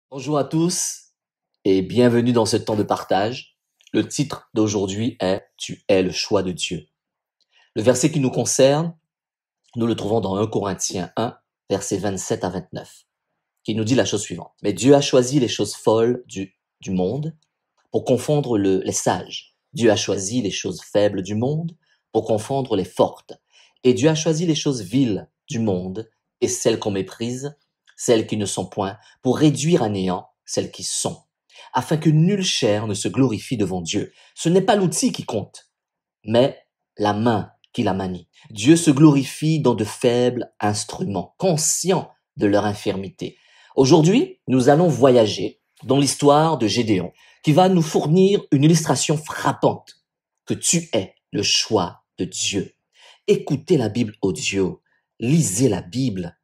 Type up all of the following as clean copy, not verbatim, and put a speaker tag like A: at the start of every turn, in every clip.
A: Bonjour à tous et bienvenue dans ce temps de partage. Le titre d'aujourd'hui est « Tu es le choix de Dieu ». Le verset qui nous concerne, nous le trouvons dans 1 Corinthiens 1, versets 27 à 29, qui nous dit la chose suivante. « Mais Dieu a choisi les choses folles du monde pour confondre les sages. Dieu a choisi les choses faibles du monde pour confondre les fortes. Et Dieu a choisi les choses viles du monde et celles qu'on méprise, celles qui ne sont point, pour réduire à néant celles qui sont, afin que nulle chair ne se glorifie devant Dieu. Ce n'est pas l'outil qui compte, mais la main qui la manie. Dieu se glorifie dans de faibles instruments, conscients de leur infirmité. Aujourd'hui, nous allons voyager dans l'histoire de Gédéon, qui va nous fournir une illustration frappante que tu es le choix de Dieu. Écoutez la Bible audio, lisez la Bible.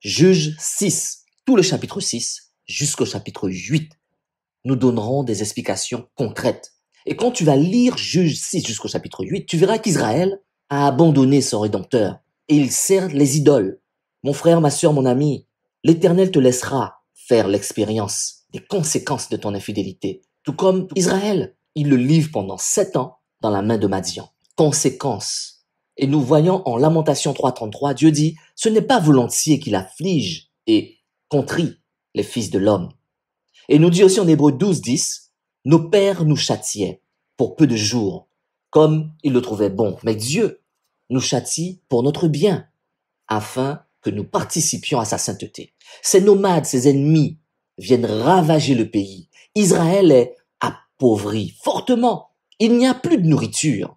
A: Juge 6, tout le chapitre 6 jusqu'au chapitre 8, nous donnerons des explications concrètes. Et quand tu vas lire Juge 6 jusqu'au chapitre 8, tu verras qu'Israël a abandonné son Rédempteur et il sert les idoles. Mon frère, ma sœur, mon ami, l'Éternel te laissera faire l'expérience des conséquences de ton infidélité. Tout comme Israël, il le livre pendant 7 ans dans la main de Madian. Conséquences. Et nous voyons en Lamentation 3.33, Dieu dit, « Ce n'est pas volontiers qu'il afflige et contrit les fils de l'homme. » Et nous dit aussi en Hébreux 12.10, « Nos pères nous châtiaient pour peu de jours, comme ils le trouvaient bon. Mais Dieu nous châtie pour notre bien, afin que nous participions à sa sainteté. » Ces nomades, ces ennemis, viennent ravager le pays. Israël est appauvri fortement. Il n'y a plus de nourriture.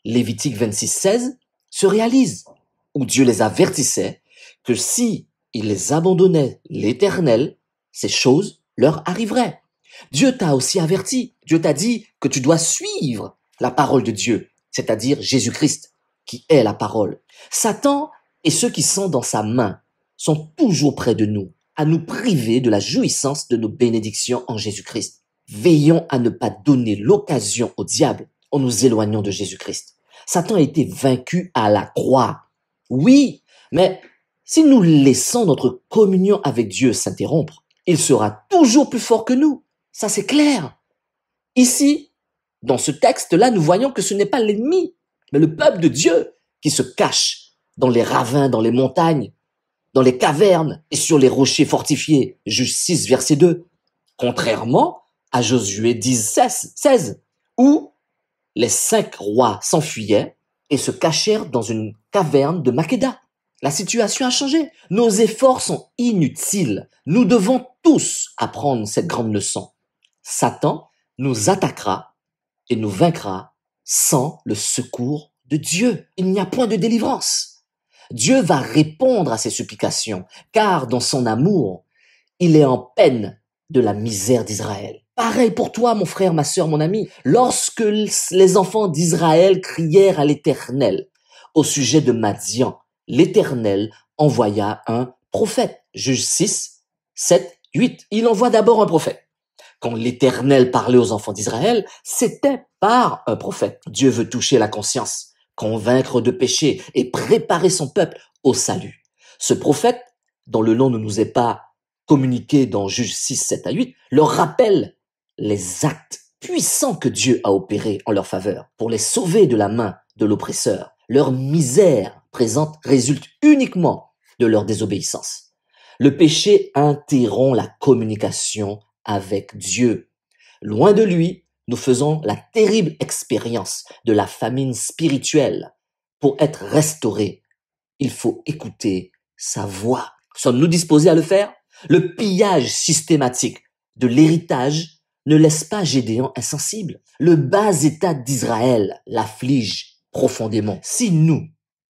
A: Lévitique 26.16 se réalise, où Dieu les avertissait que si ils les abandonnaient l'Éternel, ces choses leur arriveraient. Dieu t'a aussi averti. Dieu t'a dit que tu dois suivre la parole de Dieu, c'est-à-dire Jésus-Christ, qui est la parole. Satan et ceux qui sont dans sa main sont toujours près de nous, à nous priver de la jouissance de nos bénédictions en Jésus-Christ. Veillons à ne pas donner l'occasion au diable en nous éloignant de Jésus-Christ. Satan a été vaincu à la croix. Oui, mais si nous laissons notre communion avec Dieu s'interrompre, il sera toujours plus fort que nous. Ça, c'est clair. Ici, dans ce texte-là, nous voyons que ce n'est pas l'ennemi, mais le peuple de Dieu qui se cache dans les ravins, dans les montagnes, dans les cavernes et sur les rochers fortifiés. Juge 6, verset 2. Contrairement à Josué 10, 16, où les 5 rois s'enfuyaient et se cachèrent dans une caverne de Makeda. La situation a changé. Nos efforts sont inutiles. Nous devons tous apprendre cette grande leçon. Satan nous attaquera et nous vaincra sans le secours de Dieu. Il n'y a point de délivrance. Dieu va répondre à ses supplications, car dans son amour, il est en peine de la misère d'Israël. Pareil pour toi, mon frère, ma sœur, mon ami. Lorsque les enfants d'Israël crièrent à l'Éternel au sujet de Madian, l'Éternel envoya un prophète. Juge 6, 7, 8. Il envoie d'abord un prophète. Quand l'Éternel parlait aux enfants d'Israël, c'était par un prophète. Dieu veut toucher la conscience, convaincre de péché et préparer son peuple au salut. Ce prophète, dont le nom ne nous est pas communiqué dans Juge 6, 7 à 8, leur rappelle les actes puissants que Dieu a opérés en leur faveur pour les sauver de la main de l'oppresseur. Leur misère présente résulte uniquement de leur désobéissance. Le péché interrompt la communication avec Dieu. Loin de lui, nous faisons la terrible expérience de la famine spirituelle. Pour être restaurés, il faut écouter sa voix. Sommes-nous disposés à le faire? Le pillage systématique de l'héritage ne laisse pas Gédéon insensible. Le bas état d'Israël l'afflige profondément. Si nous,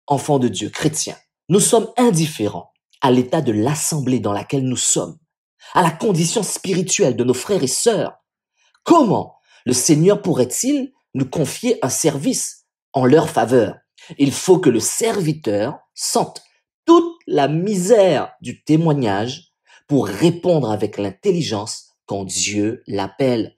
A: enfants de Dieu, chrétiens, nous sommes indifférents à l'état de l'assemblée dans laquelle nous sommes, à la condition spirituelle de nos frères et sœurs, comment le Seigneur pourrait-il nous confier un service en leur faveur? Il faut que le serviteur sente toute la misère du témoignage pour répondre avec l'intelligence quand Dieu l'appelle.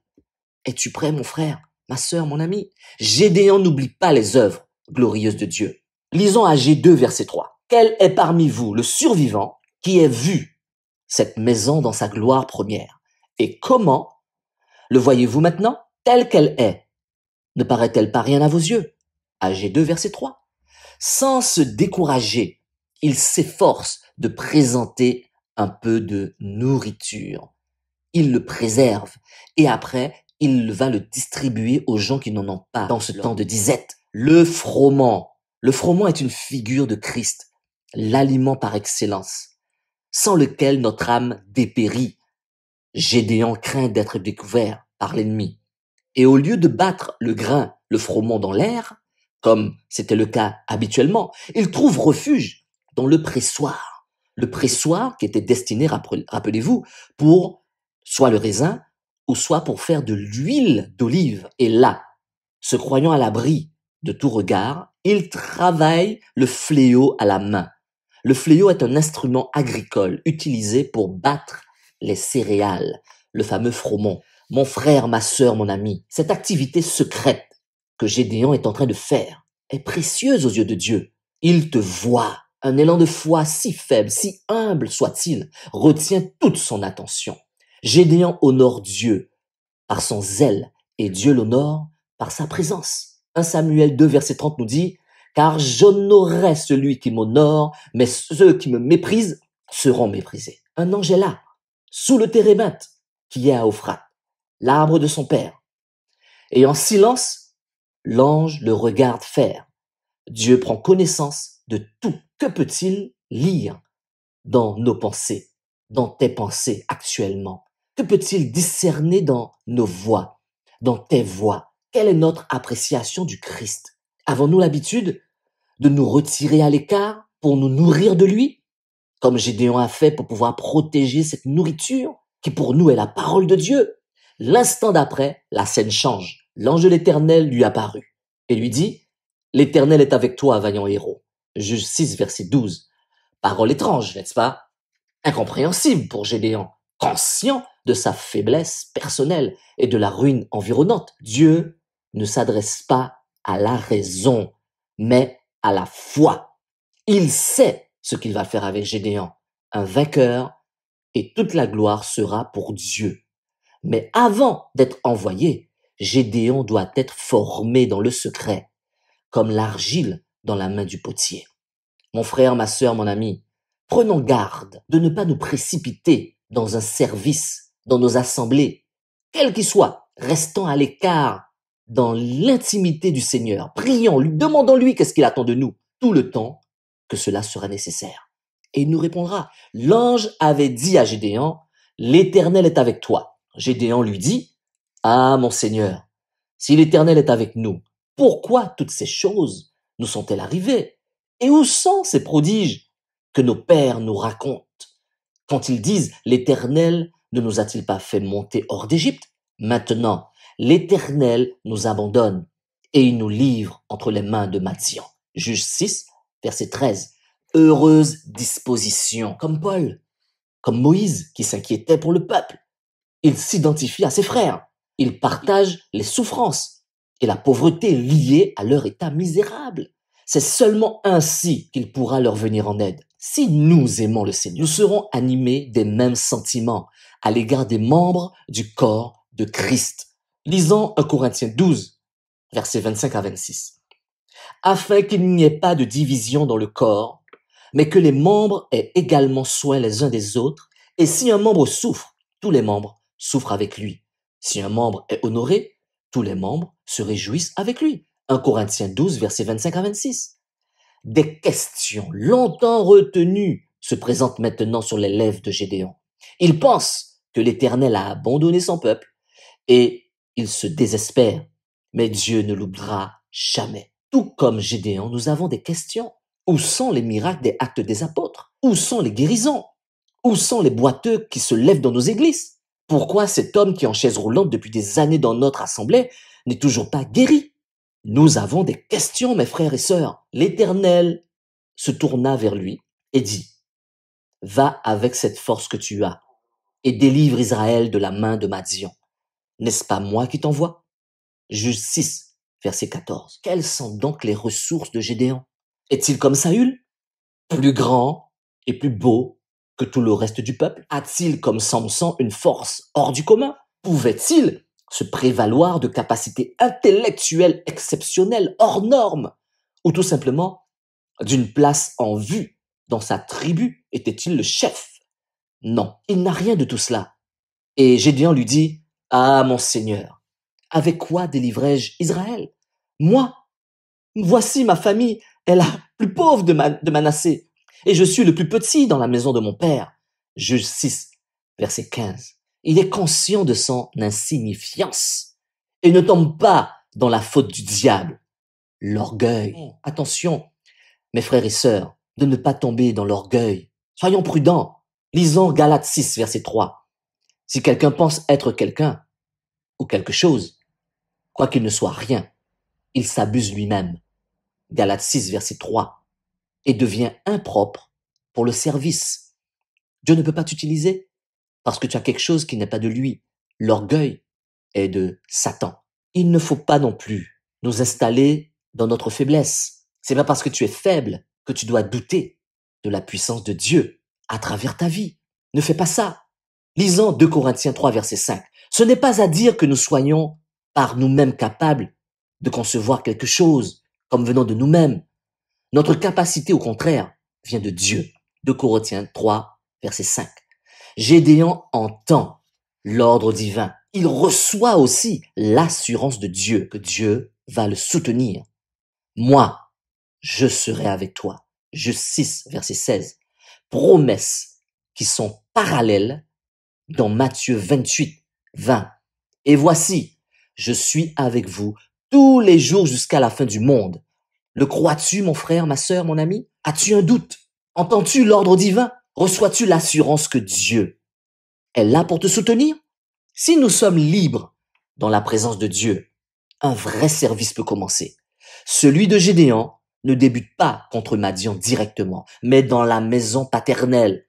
A: Es-tu prêt, mon frère, ma sœur, mon ami? Gédéon n'oublie pas les œuvres glorieuses de Dieu. Lisons Agé 2, verset 3. Quel est parmi vous le survivant qui ait vu cette maison dans sa gloire première. Et comment le voyez-vous maintenant telle qu'elle est? Ne paraît-elle pas rien à vos yeux? Ag 2, verset 3. Sans se décourager, il s'efforce de présenter un peu de nourriture. Il le préserve et après, il va le distribuer aux gens qui n'en ont pas dans ce temps de disette. Le froment. Le froment est une figure de Christ, l'aliment par excellence, sans lequel notre âme dépérit. Gédéon craint d'être découvert par l'ennemi. Et au lieu de battre le grain, le froment dans l'air, comme c'était le cas habituellement, il trouve refuge dans le pressoir. Le pressoir qui était destiné, rappelez-vous, pour soit le raisin ou soit pour faire de l'huile d'olive. Et là, se croyant à l'abri de tout regard, il travaille le fléau à la main. Le fléau est un instrument agricole utilisé pour battre les céréales, le fameux froment. Mon frère, ma sœur, mon ami, cette activité secrète que Gédéon est en train de faire est précieuse aux yeux de Dieu. Il te voit. Un élan de foi si faible, si humble soit-il, retient toute son attention. Gédéon honore Dieu par son zèle et Dieu l'honore par sa présence. 1 Samuel 2, verset 30 nous dit « Car j'honorerai celui qui m'honore, mais ceux qui me méprisent seront méprisés. » Un ange est là, sous le térébenth qui est à Euphrate, l'arbre de son père. Et en silence, l'ange le regarde faire. Dieu prend connaissance de tout. Que peut-il lire dans nos pensées, dans tes pensées actuellement? Que peut-il discerner dans nos voix, dans tes voix? Quelle est notre appréciation du Christ? Avons-nous l'habitude de nous retirer à l'écart pour nous nourrir de lui, comme Gédéon a fait pour pouvoir protéger cette nourriture qui pour nous est la parole de Dieu? L'instant d'après, la scène change. L'ange de l'Éternel lui apparut et lui dit « L'Éternel est avec toi, vaillant héros. » Juge 6, verset 12. Parole étrange, n'est-ce pas? Incompréhensible pour Gédéon, conscient de sa faiblesse personnelle et de la ruine environnante. Dieu ne s'adresse pas à la raison, mais à la foi. Il sait ce qu'il va faire avec Gédéon, un vainqueur, et toute la gloire sera pour Dieu. Mais avant d'être envoyé, Gédéon doit être formé dans le secret, comme l'argile dans la main du potier. Mon frère, ma sœur, mon ami, prenons garde de ne pas nous précipiter dans un service, dans nos assemblées, quel qu'il soit, restant à l'écart dans l'intimité du Seigneur. Prions, lui, demandons-lui qu'est-ce qu'il attend de nous, tout le temps que cela sera nécessaire. Et il nous répondra. L'ange avait dit à Gédéon, l'Éternel est avec toi. Gédéon lui dit, ah, mon Seigneur, si l'Éternel est avec nous, pourquoi toutes ces choses nous sont-elles arrivées? Et où sont ces prodiges que nos pères nous racontent? Quand ils disent, l'Éternel ne nous a-t-il pas fait monter hors d'Égypte? Maintenant, l'Éternel nous abandonne et il nous livre entre les mains de Madian. Juge 6, verset 13. Heureuse disposition, comme Paul, comme Moïse qui s'inquiétait pour le peuple. Il s'identifie à ses frères. Il partage les souffrances et la pauvreté liée à leur état misérable. C'est seulement ainsi qu'il pourra leur venir en aide. Si nous aimons le Seigneur, nous serons animés des mêmes sentiments à l'égard des membres du corps de Christ. Lisons 1 Corinthiens 12, versets 25 à 26. Afin qu'il n'y ait pas de division dans le corps, mais que les membres aient également soin les uns des autres, et si un membre souffre, tous les membres souffrent avec lui. Si un membre est honoré, tous les membres se réjouissent avec lui. 1 Corinthiens 12, versets 25 à 26. Des questions longtemps retenues se présentent maintenant sur les lèvres de Gédéon. Il pense que l'Éternel a abandonné son peuple et il se désespère. Mais Dieu ne l'oubliera jamais. Tout comme Gédéon, nous avons des questions. Où sont les miracles des actes des apôtres? Où sont les guérisons? Où sont les boiteux qui se lèvent dans nos églises? Pourquoi cet homme qui est en chaise roulante depuis des années dans notre assemblée n'est toujours pas guéri? Nous avons des questions, mes frères et sœurs. L'Éternel se tourna vers lui et dit, « Va avec cette force que tu as et délivre Israël de la main de Madian. N'est-ce pas moi qui t'envoie? » Juge 6, verset 14. Quelles sont donc les ressources de Gédéon? Est-il comme Saül, plus grand et plus beau que tout le reste du peuple? A-t-il, comme Samson, une force hors du commun? Pouvait-il se prévaloir de capacités intellectuelles exceptionnelles, hors normes? Ou tout simplement d'une place en vue dans sa tribu? Était-il le chef? Non, il n'a rien de tout cela. Et Gédéon lui dit, « Ah, mon Seigneur, avec quoi délivrai-je Israël? Moi, voici ma famille est la plus pauvre de Manassé, et je suis le plus petit dans la maison de mon père. » Juge 6, verset 15. Il est conscient de son insignifiance et ne tombe pas dans la faute du diable, l'orgueil. Attention, mes frères et sœurs, de ne pas tomber dans l'orgueil. Soyons prudents. Lisons Galates 6, verset 3. Si quelqu'un pense être quelqu'un ou quelque chose, quoiqu'il ne soit rien, il s'abuse lui-même. Galates 6, verset 3. Et devient impropre pour le service. Dieu ne peut pas t'utiliser parce que tu as quelque chose qui n'est pas de lui. L'orgueil est de Satan. Il ne faut pas non plus nous installer dans notre faiblesse. C'est pas parce que tu es faible que tu dois douter de la puissance de Dieu à travers ta vie. Ne fais pas ça. Lisons 2 Corinthiens 3, verset 5. Ce n'est pas à dire que nous soyons par nous-mêmes capables de concevoir quelque chose comme venant de nous-mêmes. Notre capacité, au contraire, vient de Dieu. 2 Corinthiens 3, verset 5. Gédéon entend l'ordre divin. Il reçoit aussi l'assurance de Dieu, que Dieu va le soutenir. Moi, je serai avec toi. Juge 6, verset 16. Promesses qui sont parallèles dans Matthieu 28, 20. Et voici, je suis avec vous tous les jours jusqu'à la fin du monde. Le crois-tu, mon frère, ma sœur, mon ami? As-tu un doute? Entends-tu l'ordre divin? Reçois-tu l'assurance que Dieu est là pour te soutenir? Si nous sommes libres dans la présence de Dieu, un vrai service peut commencer. Celui de Gédéon ne débute pas contre Madian directement, mais dans la maison paternelle.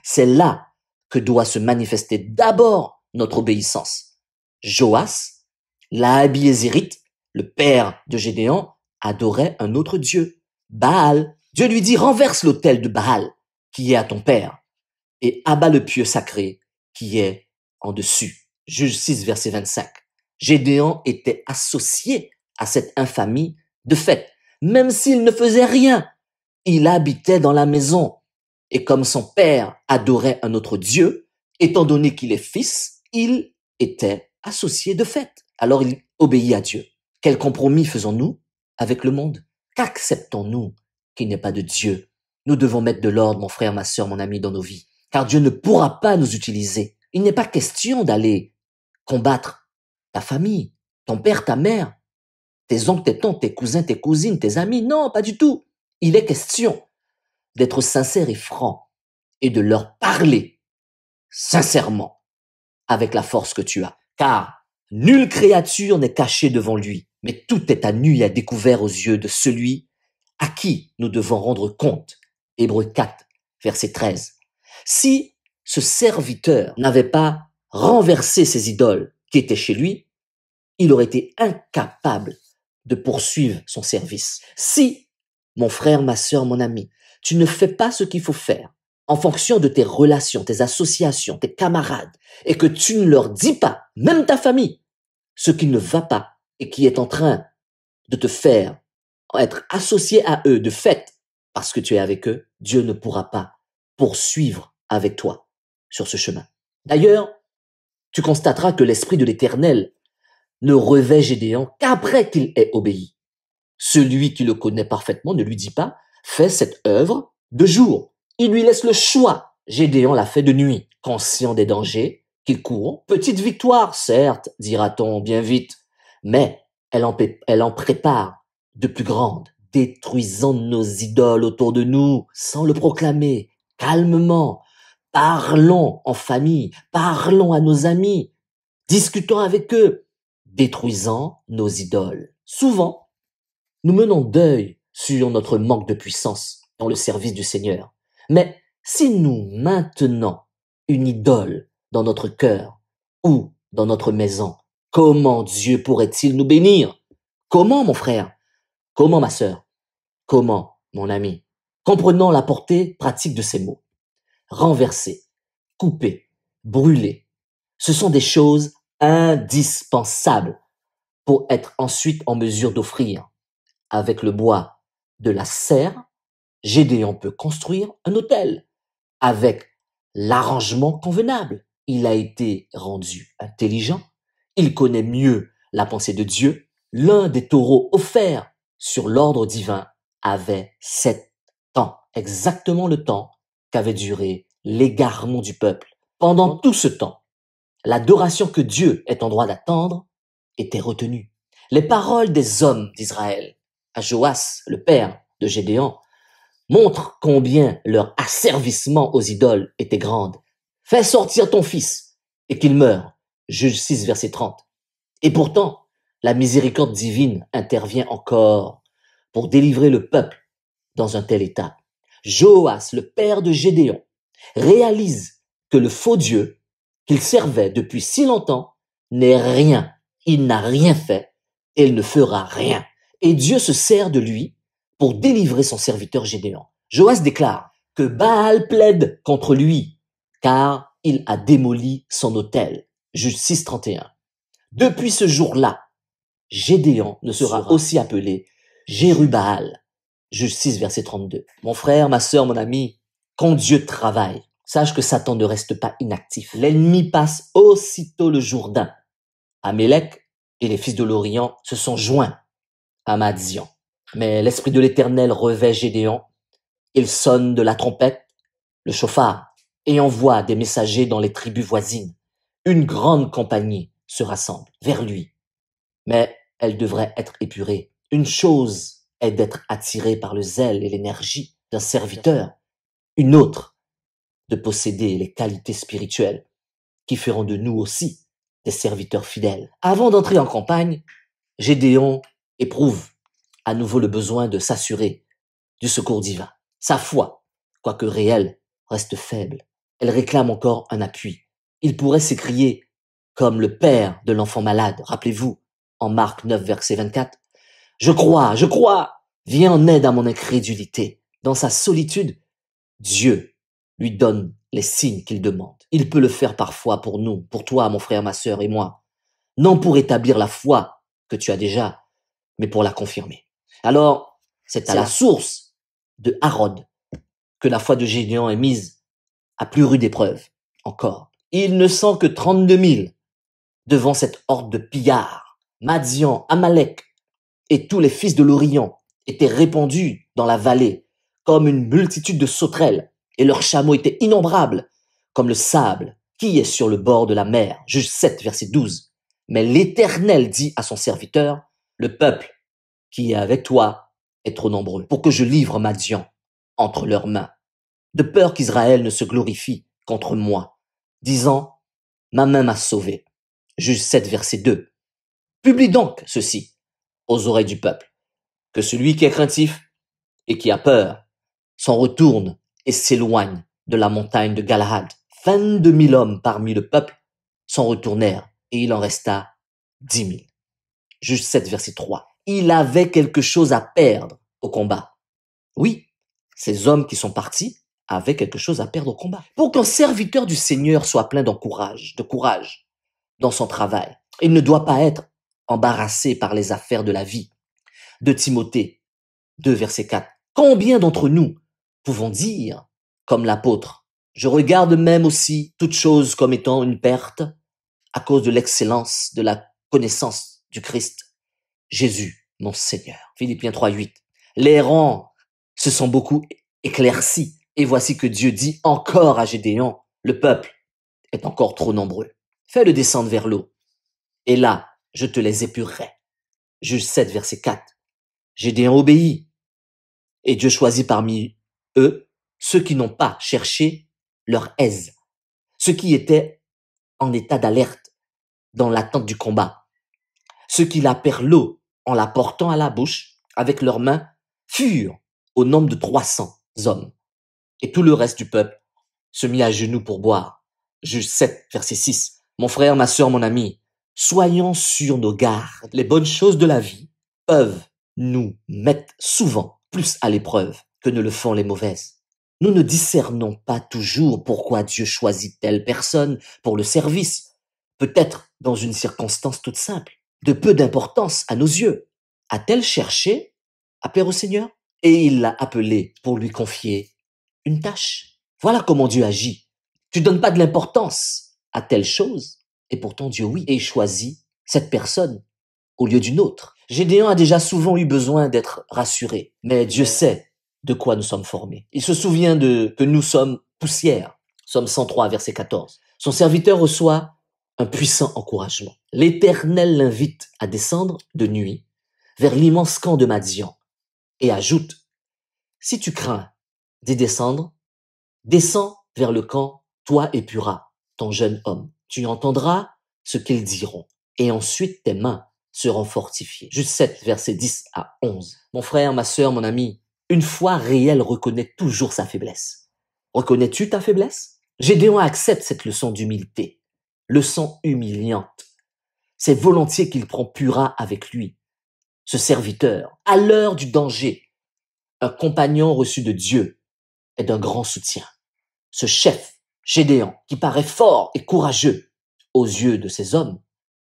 A: C'est là que doit se manifester d'abord notre obéissance. Joas, l'Abiézérite, le père de Gédéon, adorait un autre dieu, Baal. Dieu lui dit, renverse l'autel de Baal qui est à ton père et abat le pieu sacré qui est en dessus. Juge 6, verset 25. Gédéon était associé à cette infamie de fait. Même s'il ne faisait rien, il habitait dans la maison. Et comme son père adorait un autre Dieu, étant donné qu'il est fils, il était associé de fait. Alors il obéit à Dieu. Quel compromis faisons-nous avec le monde? Qu'acceptons-nous qu'il n'est pas de Dieu? Nous devons mettre de l'ordre, mon frère, ma sœur, mon ami, dans nos vies. Car Dieu ne pourra pas nous utiliser. Il n'est pas question d'aller combattre ta famille, ton père, ta mère, tes oncles, tes tantes, tes cousins, tes cousines, tes amis. Non, pas du tout. Il est question d'être sincère et franc et de leur parler sincèrement avec la force que tu as. Car nulle créature n'est cachée devant lui, mais tout est à nu et à découvert aux yeux de celui à qui nous devons rendre compte. Hébreux 4, verset 13. Si ce serviteur n'avait pas renversé ses idoles qui étaient chez lui, il aurait été incapable de poursuivre son service. Si, mon frère, ma sœur, mon ami, tu ne fais pas ce qu'il faut faire en fonction de tes relations, tes associations, tes camarades, et que tu ne leur dis pas, même ta famille, ce qui ne va pas et qui est en train de te faire être associé à eux de fait, parce que tu es avec eux, Dieu ne pourra pas poursuivre avec toi sur ce chemin. D'ailleurs, tu constateras que l'Esprit de l'Éternel ne revêt Gédéon qu'après qu'il ait obéi. Celui qui le connaît parfaitement ne lui dit pas « fais cette œuvre de jour ». Il lui laisse le choix. Gédéon l'a fait de nuit, conscient des dangers qu'il court. Petite victoire, certes, dira-t-on bien vite, mais elle en prépare de plus grandes. Détruisons nos idoles autour de nous sans le proclamer, calmement. Parlons en famille, parlons à nos amis, discutons avec eux, détruisant nos idoles. Souvent, nous menons deuil sur notre manque de puissance dans le service du Seigneur. Mais si nous maintenons une idole dans notre cœur ou dans notre maison, comment Dieu pourrait-il nous bénir? Comment, mon frère? Comment, ma sœur? Comment, mon ami? Comprenons la portée pratique de ces mots. renverser, couper, brûler. Ce sont des choses indispensables pour être ensuite en mesure d'offrir. Avec le bois de la serre, Gédéon peut construire un autel. Avec l'arrangement convenable, il a été rendu intelligent. Il connaît mieux la pensée de Dieu. L'un des taureaux offerts sur l'ordre divin avait 7 ans, exactement le temps qu'avait duré l'égarement du peuple. Pendant tout ce temps, l'adoration que Dieu est en droit d'attendre était retenue. Les paroles des hommes d'Israël à Joas, le père de Gédéon, montrent combien leur asservissement aux idoles était grande. Fais sortir ton fils et qu'il meure. Juge 6, verset 30. Et pourtant, la miséricorde divine intervient encore pour délivrer le peuple dans un tel état. Joas, le père de Gédéon, réalise que le faux Dieu qu'il servait depuis si longtemps n'est rien. Il n'a rien fait et il ne fera rien. Et Dieu se sert de lui pour délivrer son serviteur Gédéon. Joas déclare que Baal plaide contre lui car il a démoli son autel. Juge 6, 31. Depuis ce jour-là, Gédéon ne sera aussi appelé Jérubbaal. Juge 6, verset 32. Mon frère, ma sœur, mon ami, quand Dieu travaille, sache que Satan ne reste pas inactif. L'ennemi passe aussitôt le Jourdain. Amélec et les fils de l'Orient se sont joints à Madian. Mais l'Esprit de l'Éternel revêt Gédéon. Il sonne de la trompette, le chauffard, et envoie des messagers dans les tribus voisines. Une grande compagnie se rassemble vers lui. Mais elle devrait être épurée. Une chose est d'être attiré par le zèle et l'énergie d'un serviteur. Une autre, de posséder les qualités spirituelles qui feront de nous aussi des serviteurs fidèles. Avant d'entrer en campagne, Gédéon éprouve à nouveau le besoin de s'assurer du secours divin. Sa foi, quoique réelle, reste faible. Elle réclame encore un appui. Il pourrait s'écrier comme le père de l'enfant malade. Rappelez-vous, en Marc 9, verset 24, « Je crois, viens en aide à mon incrédulité. » Dans sa solitude, Dieu lui donne les signes qu'il demande. Il peut le faire parfois pour nous, pour toi, mon frère, ma sœur et moi. Non pour établir la foi que tu as déjà, mais pour la confirmer. Alors, c'est à la source de Harod que la foi de Gédéon est mise à plus rude épreuve encore. Il ne sent que 32 000 devant cette horde de pillards. Madian, Amalek et tous les fils de l'Orient étaient répandus dans la vallée comme une multitude de sauterelles, et leurs chameaux étaient innombrables comme le sable qui est sur le bord de la mer. Juge 7, verset 12. Mais l'Éternel dit à son serviteur, le peuple qui est avec toi est trop nombreux pour que je livre Madian entre leurs mains, de peur qu'Israël ne se glorifie contre moi, disant, ma main m'a sauvé. Juge 7, verset 2. Publie donc ceci aux oreilles du peuple, que celui qui est craintif et qui a peur s'en retourne et s'éloigne de la montagne de Galahad. 22 000 hommes parmi le peuple s'en retournèrent et il en resta 10 000. Juge 7, verset 3. Il avait quelque chose à perdre au combat. Oui, ces hommes qui sont partis avaient quelque chose à perdre au combat. Pour qu'un serviteur du Seigneur soit plein de courage dans son travail, il ne doit pas être embarrassé par les affaires de la vie. De Timothée 2, verset 4. Combien d'entre nous pouvons dire, comme l'apôtre, je regarde même aussi toute chose comme étant une perte à cause de l'excellence de la connaissance du Christ, Jésus, mon Seigneur. Philippiens 3, 8. Les rangs se sont beaucoup éclaircis et voici que Dieu dit encore à Gédéon, le peuple est encore trop nombreux. Fais-le descendre vers l'eau et là, je te les épurerai. Juge 7, verset 4. Gédéon obéit et Dieu choisit parmi eux ceux qui n'ont pas cherché leur aise, ceux qui étaient en état d'alerte dans l'attente du combat, ceux qui lapèrent l'eau en la portant à la bouche avec leurs mains furent au nombre de 300 hommes. Et tout le reste du peuple se mit à genoux pour boire. Juge 7, verset 6. Mon frère, ma sœur, mon ami, soyons sur nos gardes. Les bonnes choses de la vie peuvent nous mettre souvent plus à l'épreuve que ne le font les mauvaises. Nous ne discernons pas toujours pourquoi Dieu choisit telle personne pour le service, peut-être dans une circonstance toute simple, de peu d'importance à nos yeux. A-t-elle cherché à plaire au Seigneur? Et il l'a appelé pour lui confier une tâche. Voilà comment Dieu agit. Tu donnes pas de l'importance à telle chose, et pourtant Dieu, oui, et choisit cette personne au lieu d'une autre. Gédéon a déjà souvent eu besoin d'être rassuré, mais Dieu sait de quoi nous sommes formés. Il se souvient que nous sommes poussière. Somme 103, verset 14. Son serviteur reçoit un puissant encouragement. L'Éternel l'invite à descendre de nuit vers l'immense camp de Madian et ajoute, si tu crains d'y descendre, descends vers le camp, toi et Pura, ton jeune homme. Tu entendras ce qu'ils diront et ensuite tes mains seront fortifiées. Juste 7, versets 10 à 11. Mon frère, ma sœur, mon ami, une foi réelle reconnaît toujours sa faiblesse. Reconnais-tu ta faiblesse? Gédéon accepte cette leçon d'humilité, leçon humiliante. C'est volontiers qu'il prend Pura avec lui, ce serviteur, à l'heure du danger, un compagnon reçu de Dieu est d'un grand soutien. Ce chef, Gédéon, qui paraît fort et courageux aux yeux de ces hommes,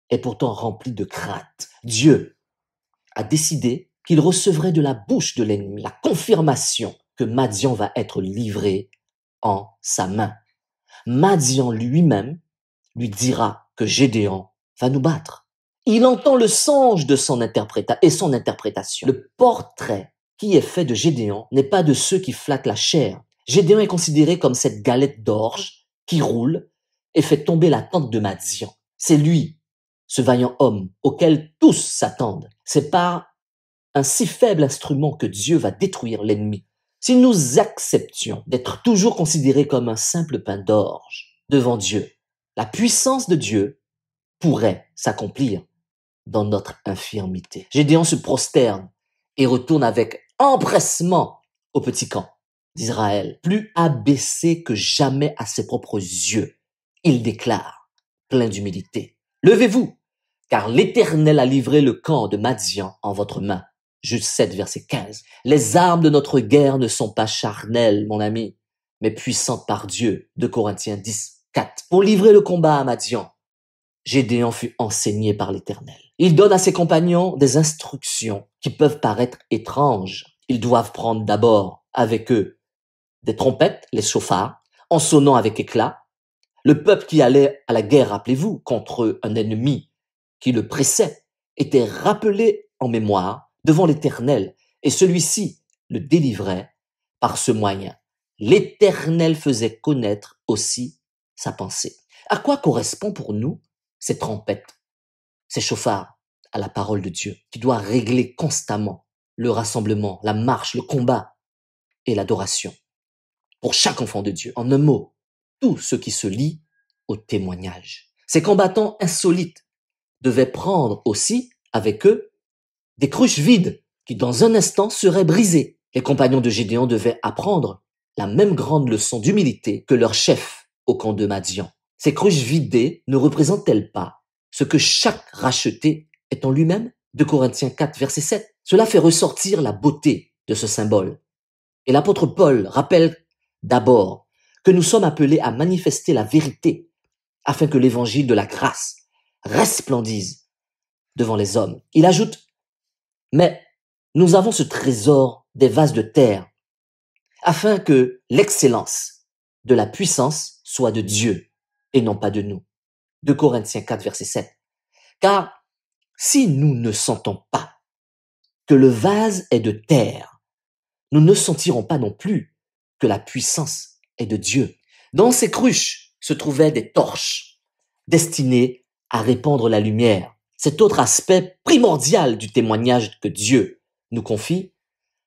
A: est pourtant rempli de crainte. Dieu a décidé qu'il recevrait de la bouche de l'ennemi la confirmation que Madian va être livré en sa main. Madian lui-même lui dira que Gédéon va nous battre. Il entend le songe de son interprétation. Le portrait qui est fait de Gédéon n'est pas de ceux qui flattent la chair. Gédéon est considéré comme cette galette d'orge qui roule et fait tomber la tente de Madian. C'est lui, ce vaillant homme auquel tous s'attendent. C'est par un si faible instrument que Dieu va détruire l'ennemi. Si nous acceptions d'être toujours considérés comme un simple pain d'orge devant Dieu, la puissance de Dieu pourrait s'accomplir dans notre infirmité. Gédéon se prosterne et retourne avec empressement au petit camp d'Israël. Plus abaissé que jamais à ses propres yeux, il déclare, plein d'humilité, « Levez-vous, car l'Éternel a livré le camp de Madian en votre main. » Juge 7, verset 15. Les armes de notre guerre ne sont pas charnelles, mon ami, mais puissantes par Dieu. 2 Corinthiens 10, 4. Pour livrer le combat à Madian, Gédéon fut enseigné par l'Éternel. Il donne à ses compagnons des instructions qui peuvent paraître étranges. Ils doivent prendre d'abord avec eux des trompettes, les chauffards, en sonnant avec éclat. Le peuple qui allait à la guerre, rappelez-vous, contre un ennemi qui le pressait, était rappelé en mémoire devant l'Éternel, et celui-ci le délivrait par ce moyen. L'Éternel faisait connaître aussi sa pensée. À quoi correspond pour nous ces trompettes, ces chauffards à la parole de Dieu, qui doit régler constamment le rassemblement, la marche, le combat et l'adoration pour chaque enfant de Dieu? En un mot, tout ce qui se lie au témoignage. Ces combattants insolites devaient prendre aussi avec eux des cruches vides qui dans un instant seraient brisées. Les compagnons de Gédéon devaient apprendre la même grande leçon d'humilité que leur chef au camp de Madian. Ces cruches vidées ne représentent-elles pas ce que chaque racheté est en lui-même? 2 Corinthiens 4, verset 7. Cela fait ressortir la beauté de ce symbole. Et l'apôtre Paul rappelle d'abord que nous sommes appelés à manifester la vérité afin que l'évangile de la grâce resplendisse devant les hommes. Il ajoute, mais nous avons ce trésor des vases de terre afin que l'excellence de la puissance soit de Dieu et non pas de nous. 2 Corinthiens 4, verset 7. Car si nous ne sentons pas que le vase est de terre, nous ne sentirons pas non plus que la puissance est de Dieu. Dans ces cruches se trouvaient des torches destinées à répandre la lumière. Cet autre aspect primordial du témoignage que Dieu nous confie,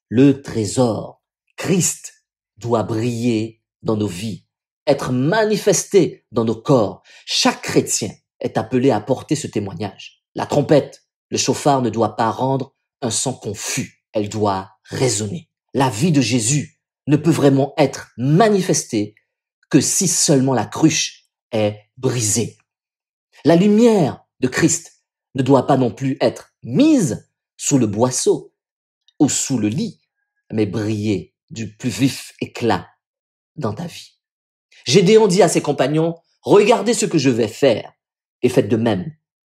A: le trésor, Christ, doit briller dans nos vies, être manifesté dans nos corps. Chaque chrétien est appelé à porter ce témoignage. La trompette, le chauffard ne doit pas rendre un son confus, elle doit résonner. La vie de Jésus ne peut vraiment être manifestée que si seulement la cruche est brisée. La lumière de Christ ne doit pas non plus être mise sous le boisseau ou sous le lit, mais briller du plus vif éclat dans ta vie. Gédéon dit à ses compagnons, regardez ce que je vais faire et faites de même.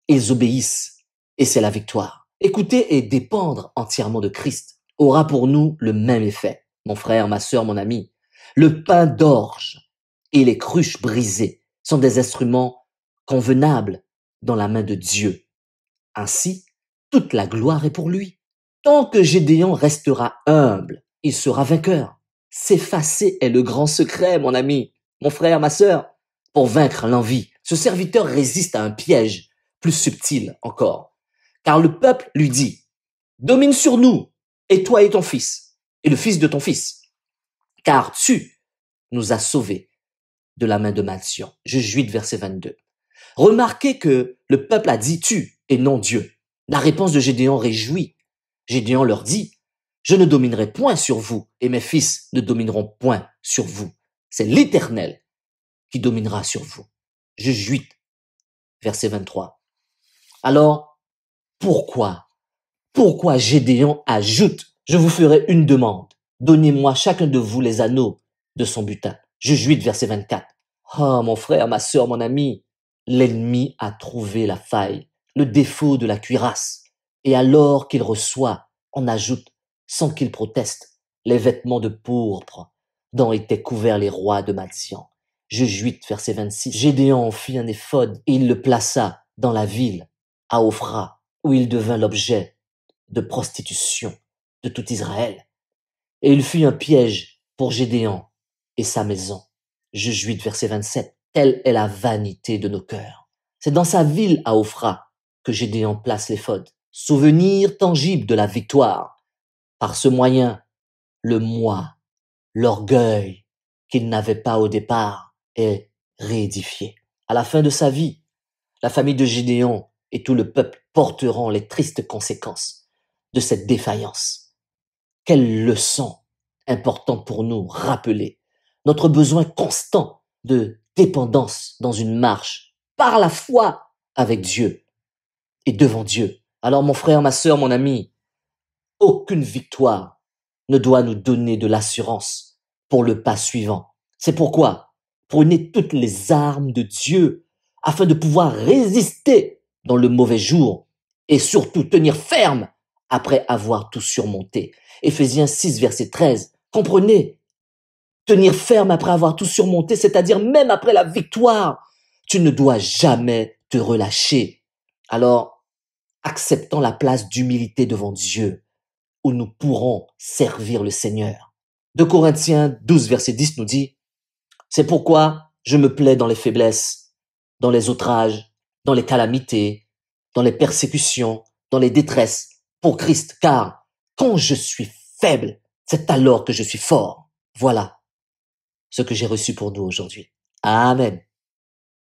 A: Ils obéissent et c'est la victoire. Écouter et dépendre entièrement de Christ aura pour nous le même effet. Mon frère, ma sœur, mon ami, le pain d'orge et les cruches brisées sont des instruments convenables dans la main de Dieu. Ainsi, toute la gloire est pour lui. Tant que Gédéon restera humble, il sera vainqueur. S'effacer est le grand secret, mon ami, mon frère, ma sœur, pour vaincre l'envie. Ce serviteur résiste à un piège plus subtil encore. Car le peuple lui dit, domine sur nous, et toi et ton fils, et le fils de ton fils. Car tu nous as sauvés de la main de Madian. Juge 8, verset 22. Remarquez que le peuple a dit tu et non Dieu. La réponse de Gédéon réjouit. Gédéon leur dit, je ne dominerai point sur vous et mes fils ne domineront point sur vous. C'est l'Éternel qui dominera sur vous. Juge 8, verset 23. Alors, pourquoi Gédéon ajoute, je vous ferai une demande. Donnez-moi chacun de vous les anneaux de son butin. Juge 8, verset 24. Oh, mon frère, ma sœur, mon ami, l'ennemi a trouvé la faille, le défaut de la cuirasse. Et alors qu'il reçoit, on ajoute, sans qu'il proteste, les vêtements de pourpre dont étaient couverts les rois de Madian. Juge 8, verset 26. Gédéon fit un éphod et il le plaça dans la ville, à Ophra, où il devint l'objet de prostitution de tout Israël. Et il fut un piège pour Gédéon et sa maison. Juge 8, verset 27. Telle est la vanité de nos cœurs. C'est dans sa ville à Ophra que Gédéon place l'éphod. Souvenir tangible de la victoire. Par ce moyen, le moi, l'orgueil qu'il n'avait pas au départ est réédifié. À la fin de sa vie, la famille de Gédéon et tout le peuple porteront les tristes conséquences de cette défaillance. Quelle leçon importante pour nous rappeler notre besoin constant de dépendance dans une marche par la foi avec Dieu et devant Dieu. Alors mon frère, ma sœur, mon ami, aucune victoire ne doit nous donner de l'assurance pour le pas suivant. C'est pourquoi prenez toutes les armes de Dieu afin de pouvoir résister dans le mauvais jour et surtout tenir ferme après avoir tout surmonté. Éphésiens 6, verset 13. Comprenez, tenir ferme après avoir tout surmonté, c'est-à-dire même après la victoire, tu ne dois jamais te relâcher. Alors, acceptons la place d'humilité devant Dieu, où nous pourrons servir le Seigneur. 2 Corinthiens 12, verset 10 nous dit, c'est pourquoi je me plais dans les faiblesses, dans les outrages, dans les calamités, dans les persécutions, dans les détresses, pour Christ, car quand je suis faible, c'est alors que je suis fort. Voilà ce que j'ai reçu pour nous aujourd'hui. Amen.